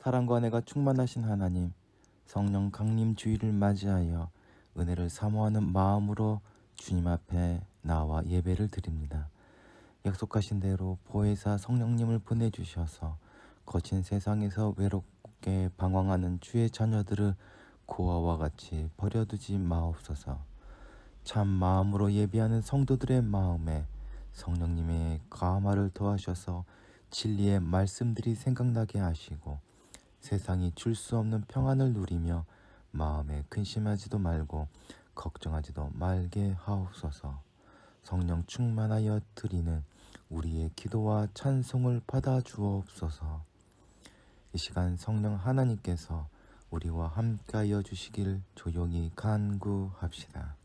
사랑과 은혜가 충만하신 하나님, 성령 강림 주일을 맞이하여 은혜를 사모하는 마음으로 주님 앞에 나와 예배를 드립니다. 약속하신 대로 보혜사 성령님을 보내주셔서 거친 세상에서 외롭게 방황하는 주의 자녀들을 고아와 같이 버려두지 마옵소서. 참 마음으로 예배하는 성도들의 마음에 성령님의 감화를 더하셔서 진리의 말씀들이 생각나게 하시고 세상이 줄 수 없는 평안을 누리며 마음에 근심하지도 말고 걱정하지도 말게 하옵소서. 성령 충만하여 드리는 우리의 기도와 찬송을 받아 주옵소서. 이 시간 성령 하나님께서 우리와 함께하여 주시길 조용히 간구합시다.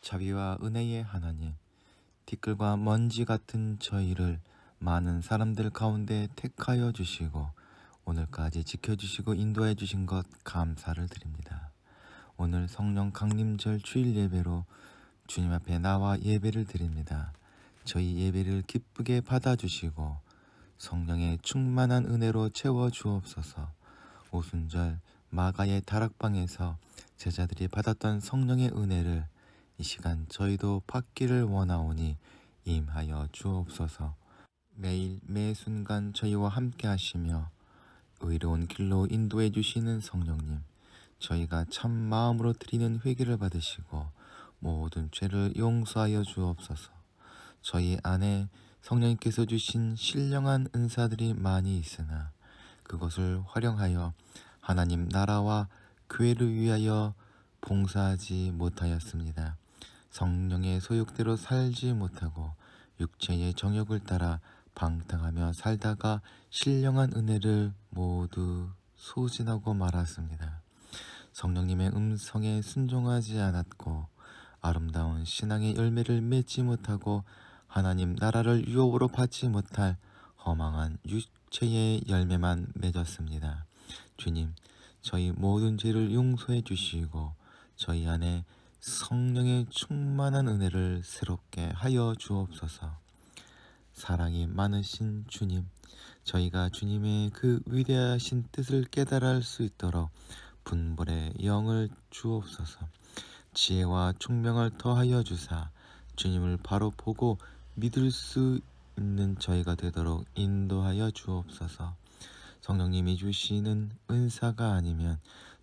자비와 은혜의 하나님, 티끌과 먼지 같은 저희를 많은 사람들 가운데 택하여 주시고 오늘까지 지켜주시고 인도해 주신 것 감사를 드립니다. 오늘 성령 강림절 주일 예배로 주님 앞에 나와 예배를 드립니다. 저희 예배를 기쁘게 받아주시고 성령의 충만한 은혜로 채워 주옵소서. 오순절 마가의 다락방에서 제자들이 받았던 성령의 은혜를 이 시간 저희도 받기를 원하오니 임하여 주옵소서. 매일 매 순간 저희와 함께 하시며 의로운 길로 인도해 주시는 성령님, 저희가 참 마음으로 드리는 회개를 받으시고 모든 죄를 용서하여 주옵소서. 저희 안에 성령님께서 주신 신령한 은사들이 많이 있으나 그것을 활용하여 하나님 나라와 교회를 위하여 봉사하지 못하였습니다. 성령의 소욕대로 살지 못하고 육체의 정욕을 따라 방탕하며 살다가 신령한 은혜를 모두 소진하고 말았습니다. 성령님의 음성에 순종하지 않았고 아름다운 신앙의 열매를 맺지 못하고 하나님 나라를 유업으로 받지 못할 허망한 육체의 열매만 맺었습니다. 주님, 저희 모든 죄를 용서해 주시고 저희 안에 성령의 충만한 은혜를 새롭게 하여 주옵소서. 사랑이 많으신 주님, 저희가 주님의 그 위대하신 뜻을 깨달을 수 있도록 분별의 영을 주옵소서. 지혜와 총명을 더하여 주사 주님을 바로 보고 믿을 수 있는 저희가 되도록 인도하여 주옵소서. 성령님이 주시는 은사가 아니면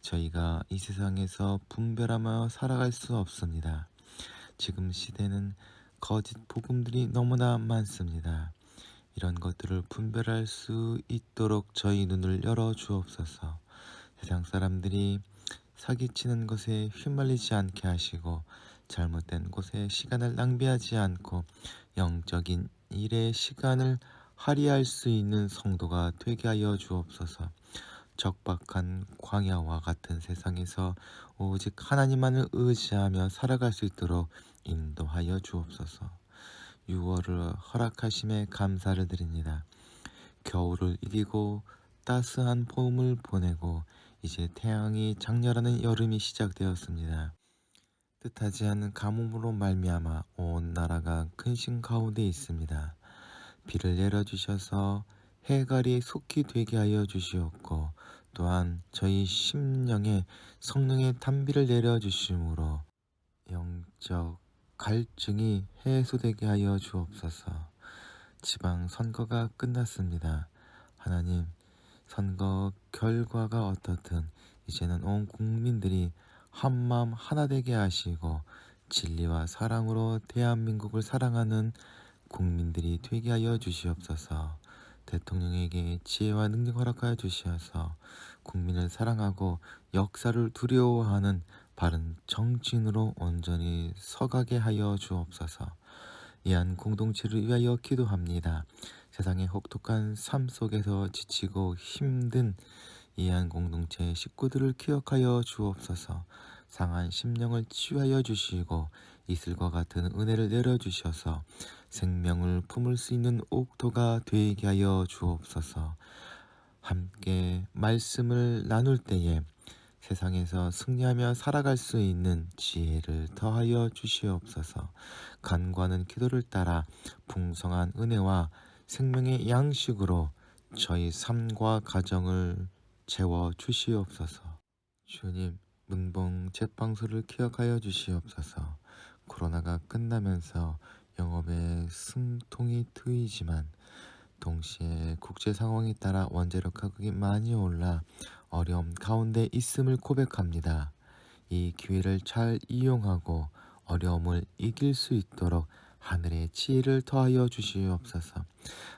저희가 이 세상에서 분별하며 살아갈 수 없습니다. 지금 시대는 거짓 복음들이 너무나 많습니다. 이런 것들을 분별할 수 있도록 저희 눈을 열어 주옵소서. 세상 사람들이 사기치는 것에 휘말리지 않게 하시고 잘못된 곳에 시간을 낭비하지 않고 영적인 일에 시간을 할애할 수 있는 성도가 되게 하여 주옵소서. 적박한 광야와 같은 세상에서 오직 하나님만을 의지하며 살아갈 수 있도록 인도하여 주옵소서. 6월을 허락하심에 감사를 드립니다. 겨울을 이기고 따스한 봄을 보내고 이제 태양이 장렬하는 여름이 시작되었습니다. 뜻하지 않은 가뭄으로 말미암아 온 나라가 근심 가운데 있습니다. 비를 내려주셔서 해갈이 속히 되게 하여 주시옵고 또한 저희 심령에 성령의 단비를 내려주심으로 영적 갈증이 해소되게 하여 주옵소서. 지방 선거가 끝났습니다. 하나님, 선거 결과가 어떻든 이제는 온 국민들이 한마음 하나 되게 하시고 진리와 사랑으로 대한민국을 사랑하는 국민들이 되게 하여 주시옵소서. 대통령에게 지혜와 능력 허락하여 주시어서 국민을 사랑하고 역사를 두려워하는 바른 정치인으로 온전히 서가게 하여 주옵소서. 이한 공동체를 위하여 기도합니다. 세상의 혹독한 삶 속에서 지치고 힘든 이한 공동체 식구들을 기억하여 주옵소서. 상한 심령을 치유하여 주시고 이슬과 같은 은혜를 내려주셔서 생명을 품을 수 있는 옥토가 되게 하여 주옵소서. 함께 말씀을 나눌 때에 세상에서 승리하며 살아갈 수 있는 지혜를 더하여 주시옵소서. 간구하는 기도를 따라 풍성한 은혜와 생명의 양식으로 저희 삶과 가정을 채워 주시옵소서. 주님, 문봉 제빵소를 기억하여 주시옵소서. 코로나가 끝나면서 영업에 숨통이 트이지만 동시에 국제 상황에 따라 원재료 가격이 많이 올라 어려움 가운데 있음을 고백합니다. 이 기회를 잘 이용하고 어려움을 이길 수 있도록 하늘의 지혜를 더하여 주시옵소서.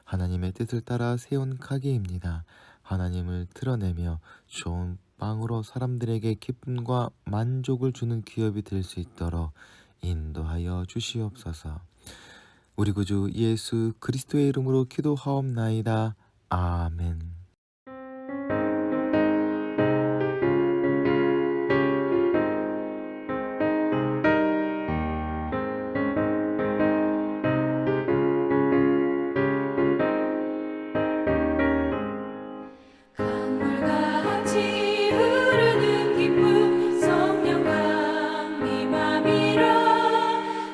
하나님의 뜻을 따라 세운 가게입니다. 하나님을 드러내며 좋은 빵으로 사람들에게 기쁨과 만족을 주는 기업이 될 수 있도록 인도하여 주시옵소서. 우리 구주 예수 그리스도의 이름으로 기도하옵나이다. 아멘. 강물같이 흐르는 기쁨 성령 강림함이라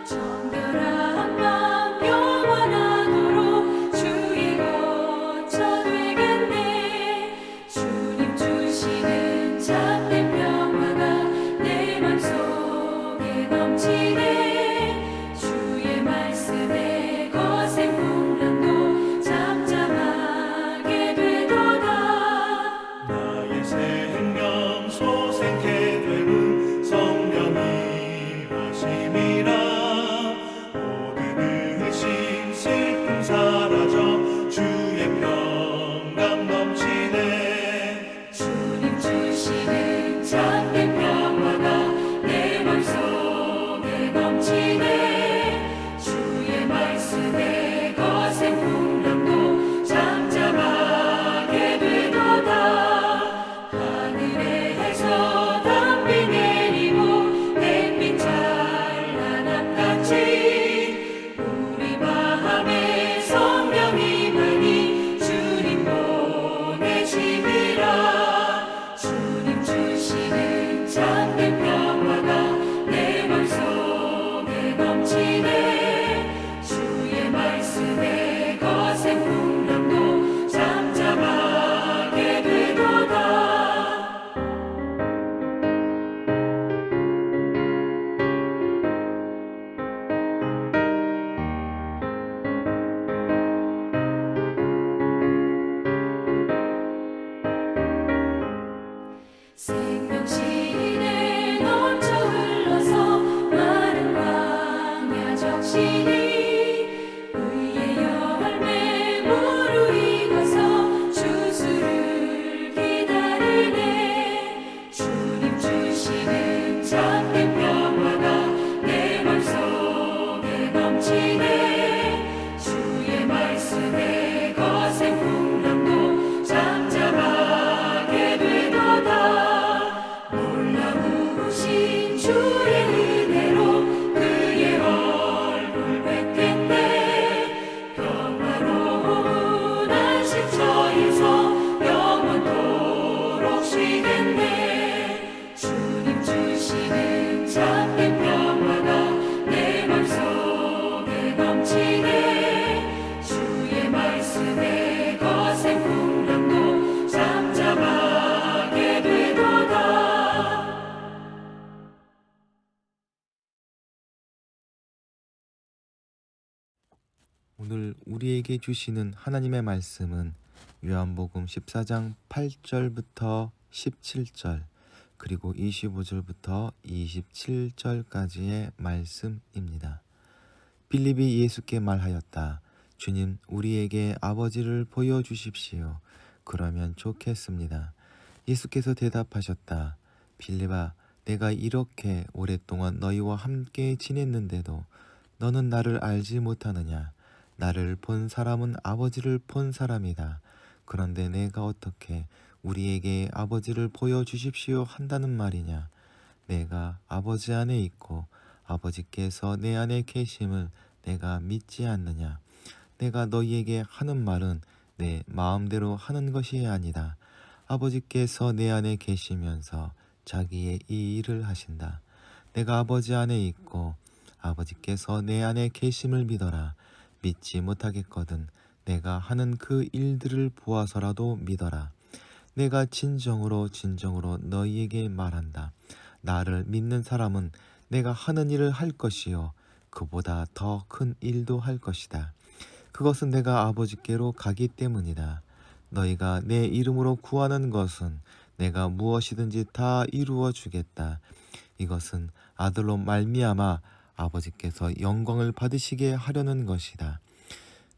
정결한 맘 영원하도록 주의 거처 되겠네. 주님 주시는 참된 평화가 내 맘속에 넘치네. 주의 말씀에 거센 풍랑도 잠잠하게 되도다. 나의 생명 소생케 되는 성령이 하심이라. 모든 의심 슬픔 사라져 주의 평강 넘치네. 주님 주시는 참된 평화가 내 맘속에 넘치네. 주의 말씀에 거센 풍랑도 잠잠하게 되도다. 하늘에서 담비 내리고 햇빛 찬란함같이 우리 마음에 성령이 많이 주님 보내심이라. 주님 주시는 참된 평화가 내 맘속에 넘치네. 주의 말씀에 거센 풍랑도 잠잠하게 되도다. 생명신에 넘쳐 흘러서 마른 광야 적시니 의의 열매 무르익어서 주수를 기다리네. 주님 주시는 참된 평화가 내 맘속에 넘치네. 주의 말씀에 거센 풍랑도 잠잠하게 되도다. 놀라우신 주의 은혜로 그의 얼굴 뵙겠네. 평화로운 안식처에서 영원토록 쉬겠네. 주님 주시는 참된 평화가 내 맘속에 넘치네. 주의 말씀에 거센 풍랑도 잠잠하게 되도다. 오늘 우리에게 주시는 하나님의 말씀은 요한복음 14장 8절부터 17절, 그리고 25절부터 27절까지의 말씀입니다. 빌립이 예수께 말하였다. 주님, 우리에게 아버지를 보여주십시오. 그러면 좋겠습니다. 예수께서 대답하셨다. 빌립아, 내가 이렇게 오랫동안 너희와 함께 지냈는데도 너는 나를 알지 못하느냐? 나를 본 사람은 아버지를 본 사람이다. 그런데 내가 어떻게 우리에게 아버지를 보여주십시오 한다는 말이냐? 내가 아버지 안에 있고 아버지께서 내 안에 계심을 내가 믿지 않느냐? 내가 너희에게 하는 말은 내 마음대로 하는 것이 아니다. 아버지께서 내 안에 계시면서 자기의 이 일을 하신다. 내가 아버지 안에 있고 아버지께서 내 안에 계심을 믿어라. 믿지 못하겠거든 내가 하는 그 일들을 보아서라도 믿어라. 내가 진정으로 너희에게 말한다. 나를 믿는 사람은 내가 하는 일을 할 것이요 그보다 더 큰 일도 할 것이다. 그것은 내가 아버지께로 가기 때문이다. 너희가 내 이름으로 구하는 것은 내가 무엇이든지 다 이루어 주겠다. 이것은 아들로 말미암아 아버지께서 영광을 받으시게 하려는 것이다.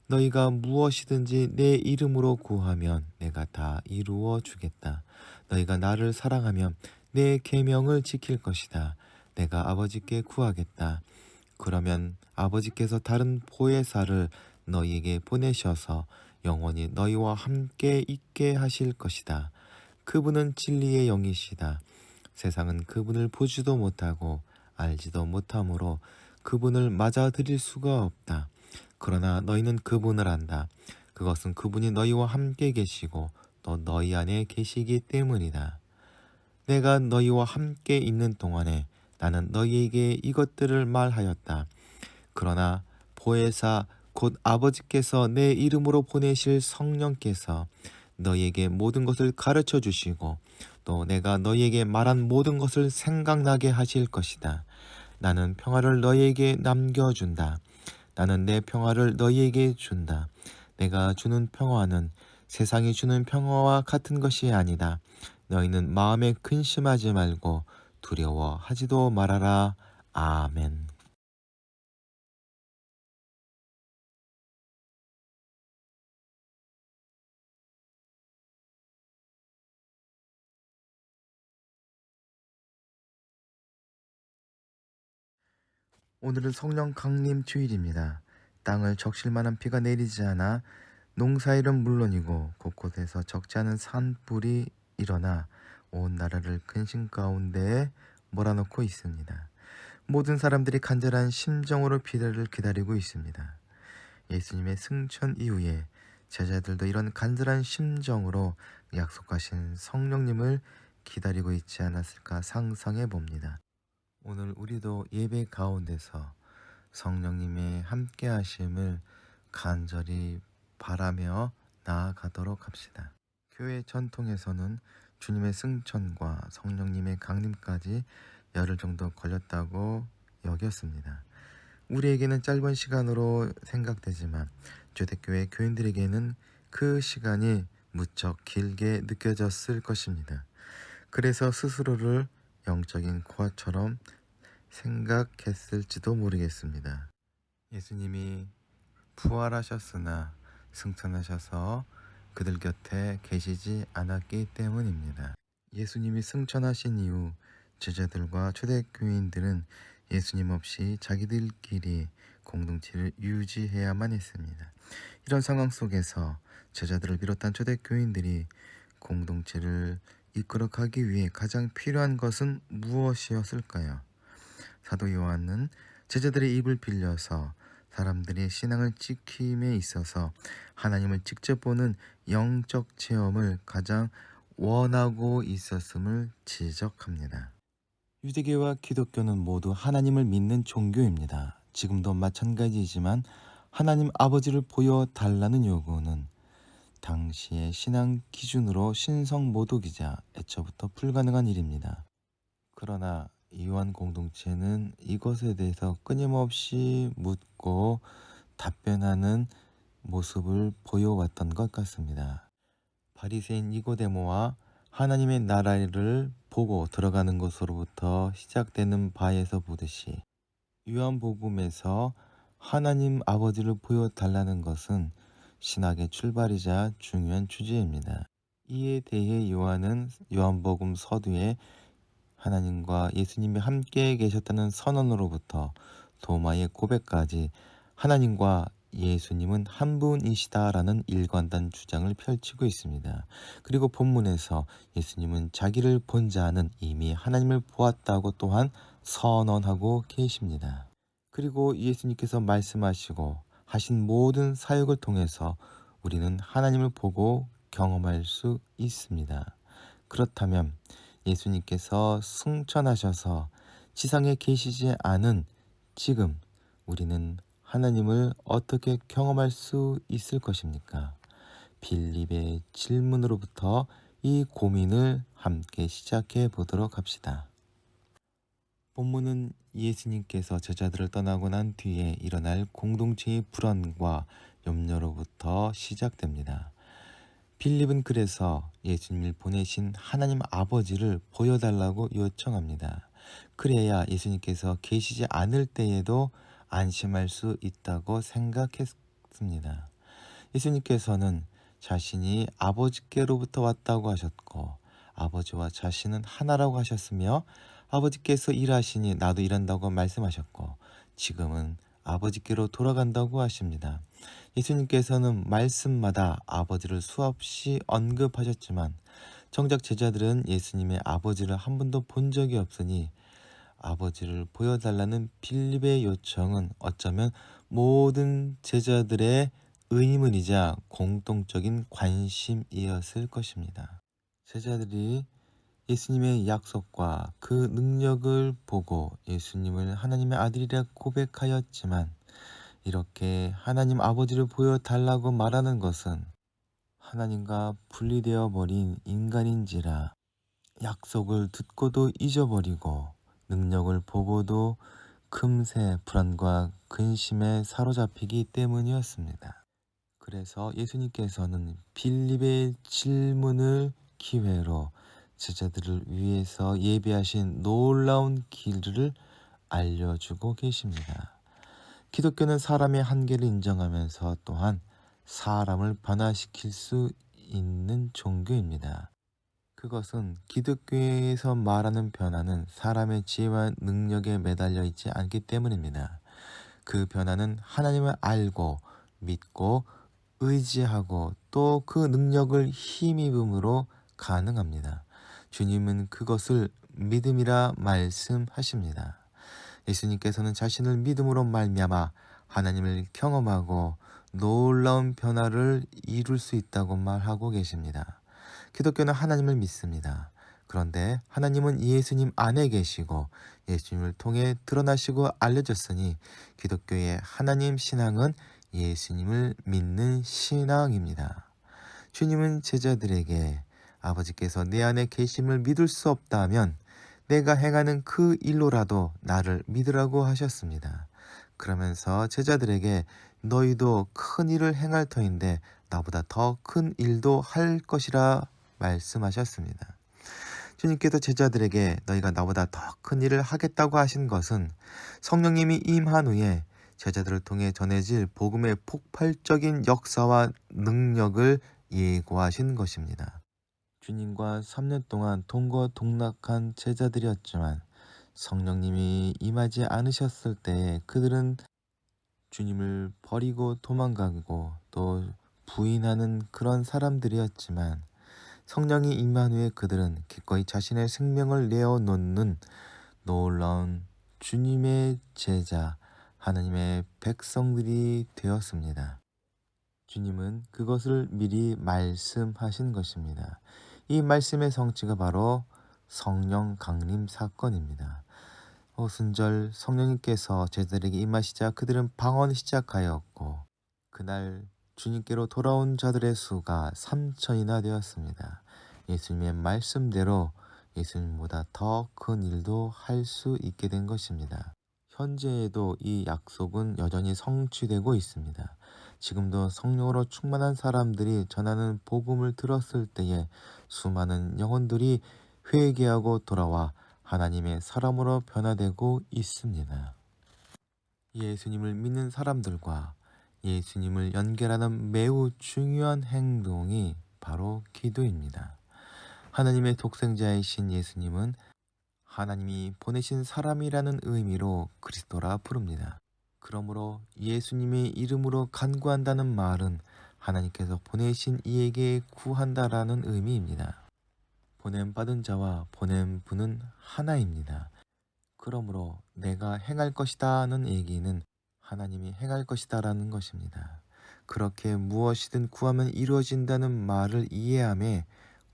너희가 무엇이든지 내 이름으로 구하면 내가 다 이루어 주겠다. 너희가 나를 사랑하면 내 계명을 지킬 것이다. 내가 아버지께 구하겠다. 그러면 아버지께서 다른 보혜사를 너희에게 보내셔서 영원히 너희와 함께 있게 하실 것이다. 그분은 진리의 영이시다. 세상은 그분을 보지도 못하고 알지도 못하므로 그분을 맞아들일 수가 없다. 그러나 너희는 그분을 안다. 그것은 그분이 너희와 함께 계시고 또 너희 안에 계시기 때문이다. 내가 너희와 함께 있는 동안에 나는 너희에게 이것들을 말하였다. 그러나 보혜사 곧 아버지께서 내 이름으로 보내실 성령께서 너희에게 모든 것을 가르쳐 주시고 또 내가 너희에게 말한 모든 것을 생각나게 하실 것이다. 나는 평화를 너희에게 남겨준다. 나는 내 평화를 너희에게 준다. 내가 주는 평화는 세상이 주는 평화와 같은 것이 아니다. 너희는 마음에 근심하지 말고 두려워하지도 말아라. 아멘. 오늘은 성령 강림 주일입니다. 땅을 적실 만한 비가 내리지 않아 농사일은 물론이고 곳곳에서 적지 않은 산불이 일어나 온 나라를 근심 가운데에 몰아넣고 있습니다. 모든 사람들이 간절한 심정으로 비를 기다리고 있습니다. 예수님의 승천 이후에 제자들도 이런 간절한 심정으로 약속하신 성령님을 기다리고 있지 않았을까 상상해 봅니다. 오늘 우리도 예배 가운데서 성령님의 함께 하심을 간절히 바라며 나아가도록 합시다. 교회 전통에서는 주님의 승천과 성령님의 강림까지 열흘 정도 걸렸다고 여겼습니다. 우리에게는 짧은 시간으로 생각되지만 초대교회 교인들에게는 그 시간이 무척 길게 느껴졌을 것입니다. 그래서 스스로를 영적인 고아처럼 생각했을지도 모르겠습니다. 예수님이 부활하셨으나 승천하셔서 그들 곁에 계시지 않았기 때문입니다. 예수님이 승천하신 이후 제자들과 초대교인들은 예수님 없이 자기들끼리 공동체를 유지해야만 했습니다. 이런 상황 속에서 제자들을 비롯한 초대교인들이 공동체를 이끌어가기 위해 가장 필요한 것은 무엇이었을까요? 사도 요한은 제자들의 입을 빌려서 사람들의 신앙을 지킴에 있어서 하나님을 직접 보는 영적 체험을 가장 원하고 있었음을 지적합니다. 유대교와 기독교는 모두 하나님을 믿는 종교입니다. 지금도 마찬가지이지만 하나님 아버지를 보여달라는 요구는 당시의 신앙 기준으로 신성 모독이자 애초부터 불가능한 일입니다. 그러나 이완 공동체는 이것에 대해서 끊임없이 묻고 답변하는 모습을 보여왔던 것 같습니다. 바리새인 니고데모와 하나님의 나라를 보고 들어가는 것으로부터 시작되는 바에서 보듯이 요한복음에서 하나님 아버지를 보여달라는 것은 신학의 출발이자 중요한 주제입니다. 이에 대해 요한은 요한복음 서두에 하나님과 예수님이 함께 계셨다는 선언으로부터 도마의 고백까지 하나님과 예수님은 한 분이시다라는 일관된 주장을 펼치고 있습니다. 그리고 본문에서 예수님은 자기를 본 자는 이미 하나님을 보았다고 또한 선언하고 계십니다. 그리고 예수님께서 말씀하시고 하신 모든 사역을 통해서 우리는 하나님을 보고 경험할 수 있습니다. 그렇다면 예수님께서 승천하셔서 지상에 계시지 않은 지금 우리는 하나님을 어떻게 경험할 수 있을 것입니까? 빌립의 질문으로부터 이 고민을 함께 시작해 보도록 합시다. 본문은 예수님께서 제자들을 떠나고 난 뒤에 일어날 공동체의 불안과 염려로부터 시작됩니다. 빌립은 그래서 예수님을 보내신 하나님 아버지를 보여달라고 요청합니다. 그래야 예수님께서 계시지 않을 때에도 안심할 수 있다고 생각했습니다. 예수님께서는 자신이 아버지께로부터 왔다고 하셨고 아버지와 자신은 하나라고 하셨으며 아버지께서 일하시니 나도 일한다고 말씀하셨고 지금은 아버지께로 돌아간다고 하십니다. 예수님께서는 말씀마다 아버지를 수없이 언급하셨지만 정작 제자들은 예수님의 아버지를 한 번도 본 적이 없으니 아버지를 보여달라는 빌립의 요청은 어쩌면 모든 제자들의 의문이자 공통적인 관심이었을 것입니다. 제자들이 예수님의 약속과 그 능력을 보고 예수님을 하나님의 아들이라 고백하였지만 이렇게 하나님 아버지를 보여달라고 말하는 것은 하나님과 분리되어 버린 인간인지라 약속을 듣고도 잊어버리고 능력을 보고도 금세 불안과 근심에 사로잡히기 때문이었습니다. 그래서 예수님께서는 빌립의 질문을 기회로 제자들을 위해서 예비하신 놀라운 길을 알려주고 계십니다. 기독교는 사람의 한계를 인정하면서 또한 사람을 변화시킬 수 있는 종교입니다. 그것은 기독교에서 말하는 변화는 사람의 지혜와 능력에 매달려 있지 않기 때문입니다. 그 변화는 하나님을 알고 믿고 의지하고 또 그 능력을 힘입음으로 가능합니다. 주님은 그것을 믿음이라 말씀하십니다. 예수님께서는 자신을 믿음으로 말미암아 하나님을 경험하고 놀라운 변화를 이룰 수 있다고 말하고 계십니다. 기독교는 하나님을 믿습니다. 그런데 하나님은 예수님 안에 계시고 예수님을 통해 드러나시고 알려졌으니 기독교의 하나님 신앙은 예수님을 믿는 신앙입니다. 주님은 제자들에게 아버지께서 내 안에 계심을 믿을 수 없다면 내가 행하는 그 일로라도 나를 믿으라고 하셨습니다. 그러면서 제자들에게 너희도 큰 일을 행할 터인데 나보다 더 큰 일도 할 것이라 말씀하셨습니다. 주님께서 제자들에게 너희가 나보다 더 큰 일을 하겠다고 하신 것은 성령님이 임한 후에 제자들을 통해 전해질 복음의 폭발적인 역사와 능력을 예고하신 것입니다. 주님과 3년 동안 동거동락한 제자들이었지만 성령님이 임하지 않으셨을 때 그들은 주님을 버리고 도망가고 또 부인하는 그런 사람들이었지만 성령이 임한 후에 그들은 기꺼이 자신의 생명을 내어놓는 놀라운 주님의 제자, 하나님의 백성들이 되었습니다. 주님은 그것을 미리 말씀하신 것입니다. 이 말씀의 성취가 바로 성령 강림 사건입니다. 오순절 성령님께서 제자들에게 임하시자 그들은 방언을 시작하였고 그날 주님께로 돌아온 자들의 수가 3,000이나 되었습니다. 예수님의 말씀대로 예수님보다 더 큰 일도 할 수 있게 된 것입니다. 현재에도 이 약속은 여전히 성취되고 있습니다. 지금도 성령으로 충만한 사람들이 전하는 복음을 들었을 때에 수많은 영혼들이 회개하고 돌아와 하나님의 사람으로 변화되고 있습니다. 예수님을 믿는 사람들과 예수님을 연결하는 매우 중요한 행동이 바로 기도입니다. 하나님의 독생자이신 예수님은 하나님이 보내신 사람이라는 의미로 그리스도라 부릅니다. 그러므로 예수님의 이름으로 간구한다는 말은 하나님께서 보내신 이에게 구한다라는 의미입니다. 보냄받은 자와 보낸 분은 하나입니다. 그러므로 내가 행할 것이다는 얘기는 하나님이 행할 것이다라는 것입니다. 그렇게 무엇이든 구하면 이루어진다는 말을 이해함에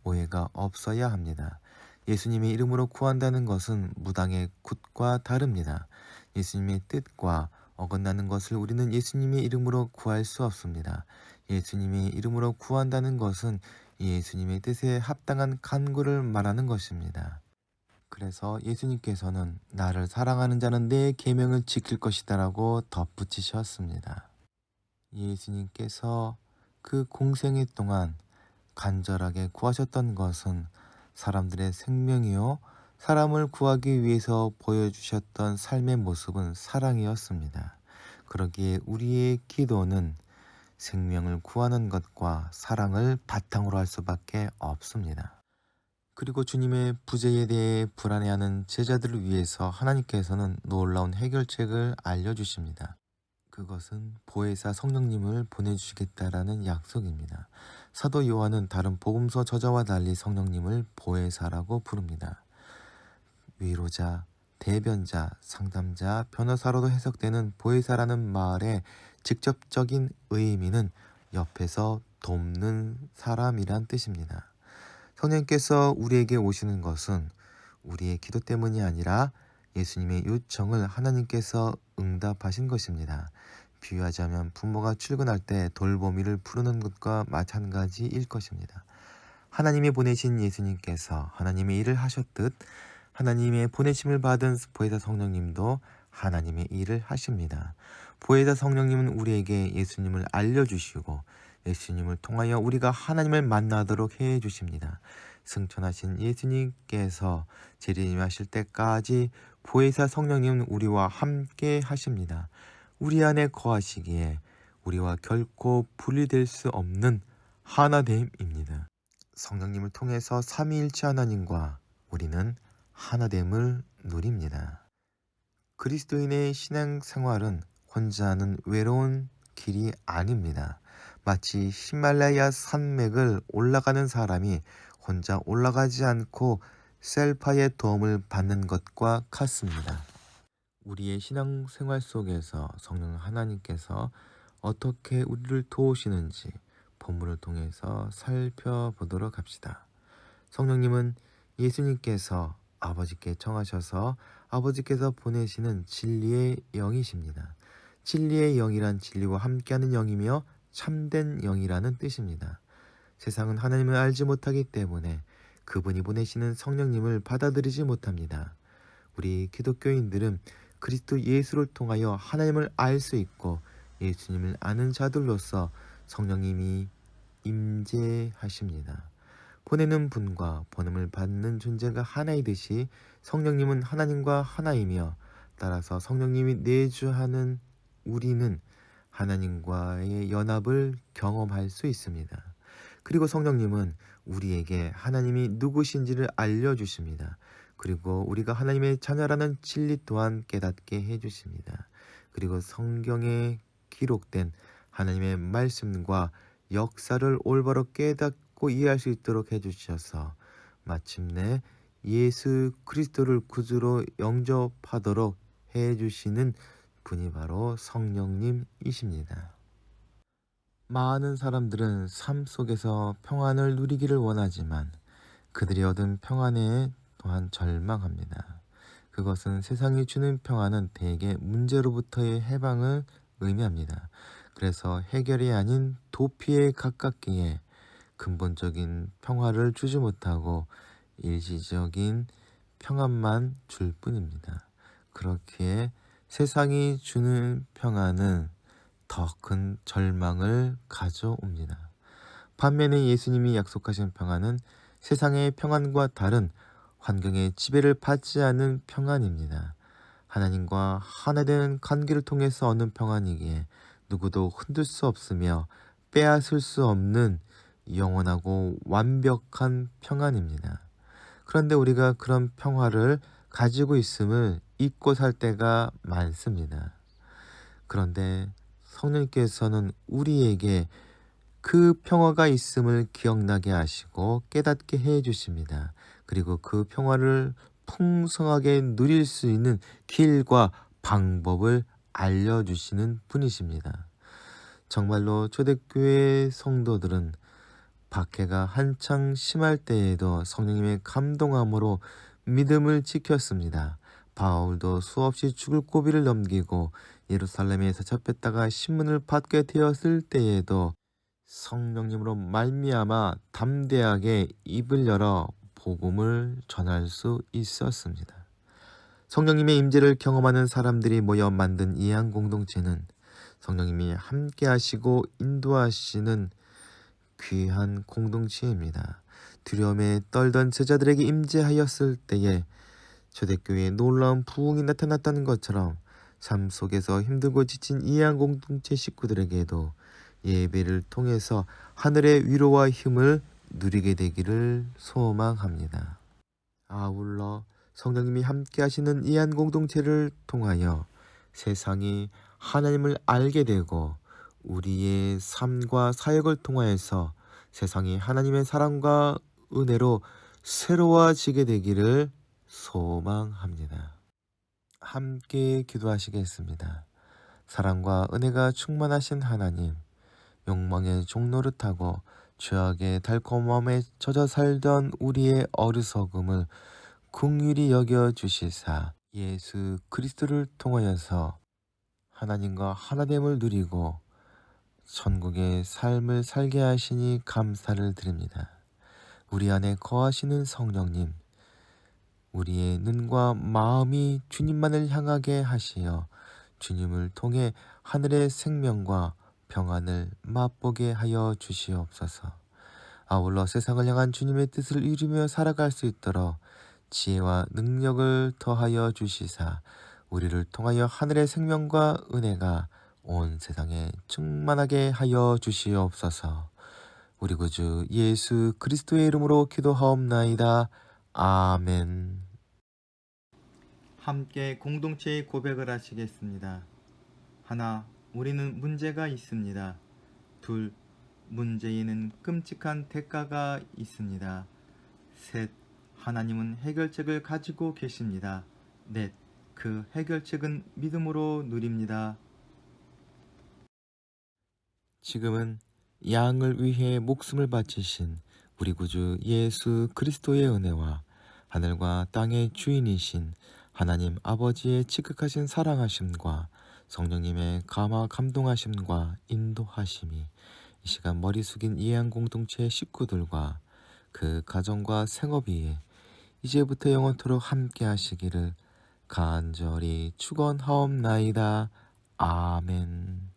오해가 없어야 합니다. 예수님의 이름으로 구한다는 것은 무당의 굿과 다릅니다. 예수님의 뜻과 어긋나는 것을 우리는 예수님의 이름으로 구할 수 없습니다. 예수님의 이름으로 구한다는 것은 예수님의 뜻에 합당한 간구를 말하는 것입니다. 그래서 예수님께서는 나를 사랑하는 자는 내 계명을 지킬 것이다라고 덧붙이셨습니다. 예수님께서 그 공생애 동안 간절하게 구하셨던 것은 사람들의 생명이요, 사람을 구하기 위해서 보여주셨던 삶의 모습은 사랑이었습니다. 그러기에 우리의 기도는 생명을 구하는 것과 사랑을 바탕으로 할 수밖에 없습니다. 그리고 주님의 부재에 대해 불안해하는 제자들을 위해서 하나님께서는 놀라운 해결책을 알려주십니다. 그것은 보혜사 성령님을 보내주시겠다라는 약속입니다. 사도 요한은 다른 복음서 저자와 달리 성령님을 보혜사라고 부릅니다. 위로자, 대변자, 상담자, 변호사로도 해석되는 보혜사라는 말의 직접적인 의미는 옆에서 돕는 사람이란 뜻입니다. 성령께서 우리에게 오시는 것은 우리의 기도 때문이 아니라 예수님의 요청을 하나님께서 응답하신 것입니다. 비유하자면 부모가 출근할 때 돌보미를 부르는 것과 마찬가지일 것입니다. 하나님이 보내신 예수님께서 하나님의 일을 하셨듯 하나님의 보내심을 받은 보혜사 성령님도 하나님의 일을 하십니다. 보혜사 성령님은 우리에게 예수님을 알려주시고 예수님을 통하여 우리가 하나님을 만나도록 해 주십니다. 승천하신 예수님께서 재림하실 때까지 보혜사 성령님은 우리와 함께 하십니다. 우리 안에 거하시기에 우리와 결코 분리될 수 없는 하나됨입니다. 성령님을 통해서 삼위일체 하나님과 우리는 하나됨을 누립니다. 그리스도인의 신앙생활은 혼자 하는 외로운 길이 아닙니다. 마치 히말라야 산맥을 올라가는 사람이 혼자 올라가지 않고 셀파의 도움을 받는 것과 같습니다. 우리의 신앙생활 속에서 성령 하나님께서 어떻게 우리를 도우시는지 본문을 통해서 살펴보도록 합시다. 성령님은 예수님께서 아버지께 청하셔서 아버지께서 보내시는 진리의 영이십니다. 진리의 영이란 진리와 함께하는 영이며 참된 영이라는 뜻입니다. 세상은 하나님을 알지 못하기 때문에 그분이 보내시는 성령님을 받아들이지 못합니다. 우리 기독교인들은 그리스도 예수를 통하여 하나님을 알 수 있고 예수님을 아는 자들로서 성령님이 임재하십니다. 보내는 분과 보냄을 받는 존재가 하나이듯이 성령님은 하나님과 하나이며 따라서 성령님이 내주하는 우리는 하나님과의 연합을 경험할 수 있습니다. 그리고 성령님은 우리에게 하나님이 누구신지를 알려주십니다. 그리고 우리가 하나님의 자녀라는 진리 또한 깨닫게 해주십니다. 그리고 성경에 기록된 하나님의 말씀과 역사를 올바로 깨닫고 이해할 수 있도록 해주셔서 마침내 예수 그리스도를 구주로 영접하도록 해주시는 분이 바로 성령님이십니다. 많은 사람들은 삶 속에서 평안을 누리기를 원하지만 그들이 얻은 평안에 또한 절망합니다. 그것은 세상이 주는 평안은 대개 문제로부터의 해방을 의미합니다. 그래서 해결이 아닌 도피에 가깝기에 근본적인 평화를 주지 못하고 일시적인 평안만 줄 뿐입니다. 그렇기에 세상이 주는 평안은 더 큰 절망을 가져옵니다. 반면에 예수님이 약속하신 평안은 세상의 평안과 다른 환경의 지배를 받지 않는 평안입니다. 하나님과 하나 되는 관계를 통해서 얻는 평안이기에 누구도 흔들 수 없으며 빼앗을 수 없는 영원하고 완벽한 평안입니다. 그런데 우리가 그런 평화를 가지고 있음을 잊고 살 때가 많습니다. 그런데 성령님께서는 우리에게 그 평화가 있음을 기억나게 하시고 깨닫게 해 주십니다. 그리고 그 평화를 풍성하게 누릴 수 있는 길과 방법을 알려주시는 분이십니다. 정말로 초대교회 성도들은 박해가 한창 심할 때에도 성령님의 감동함으로 믿음을 지켰습니다. 바울도 수없이 죽을 고비를 넘기고 예루살렘에서 잡혔다가 신문을 받게 되었을 때에도 성령님으로 말미암아 담대하게 입을 열어 복음을 전할 수 있었습니다. 성령님의 임재를 경험하는 사람들이 모여 만든 이한 공동체는 성령님이 함께 하시고 인도하시는 귀한 공동체입니다. 두려움에 떨던 제자들에게 임재하였을 때에 초대교회에 놀라운 부흥이 나타났다는 것처럼 삶 속에서 힘들고 지친 이한 공동체 식구들에게도 예배를 통해서 하늘의 위로와 힘을 누리게 되기를 소망합니다. 아울러 성령님이 함께 하시는 이한 공동체를 통하여 세상이 하나님을 알게 되고 우리의 삶과 사역을 통하여서 세상이 하나님의 사랑과 은혜로 새로워지게 되기를 소망합니다. 함께 기도하시겠습니다. 사랑과 은혜가 충만하신 하나님, 욕망의 종로를 타고 죄악의 달콤함에 젖어 살던 우리의 어리석음을 긍휼히 여겨 주시사 예수 그리스도를 통하여서 하나님과 하나됨을 누리고 천국의 삶을 살게 하시니 감사를 드립니다. 우리 안에 거하시는 성령님, 우리의 눈과 마음이 주님만을 향하게 하시어 주님을 통해 하늘의 생명과 평안을 맛보게 하여 주시옵소서. 아울러 세상을 향한 주님의 뜻을 이루며 살아갈 수 있도록 지혜와 능력을 더하여 주시사 우리를 통하여 하늘의 생명과 은혜가 온 세상에 충만하게 하여 주시옵소서. 우리 구주 예수 그리스도의 이름으로 기도하옵나이다. 아멘. 함께 공동체의 고백을 하시겠습니다. 하나, 우리는 문제가 있습니다. 둘, 문제에는 끔찍한 대가가 있습니다. 셋, 하나님은 해결책을 가지고 계십니다. 넷, 그 해결책은 믿음으로 누립니다. 지금은 양을 위해 목숨을 바치신 우리 구주 예수 그리스도의 은혜와 하늘과 땅의 주인이신 하나님 아버지의 지극하신 사랑하심과 성령님의 감화 감동하심과 인도하심이 이 시간 머리 숙인 이해한 공동체 식구들과 그 가정과 생업 위에 이제부터 영원토록 함께 하시기를 간절히 축원하옵나이다. 아멘.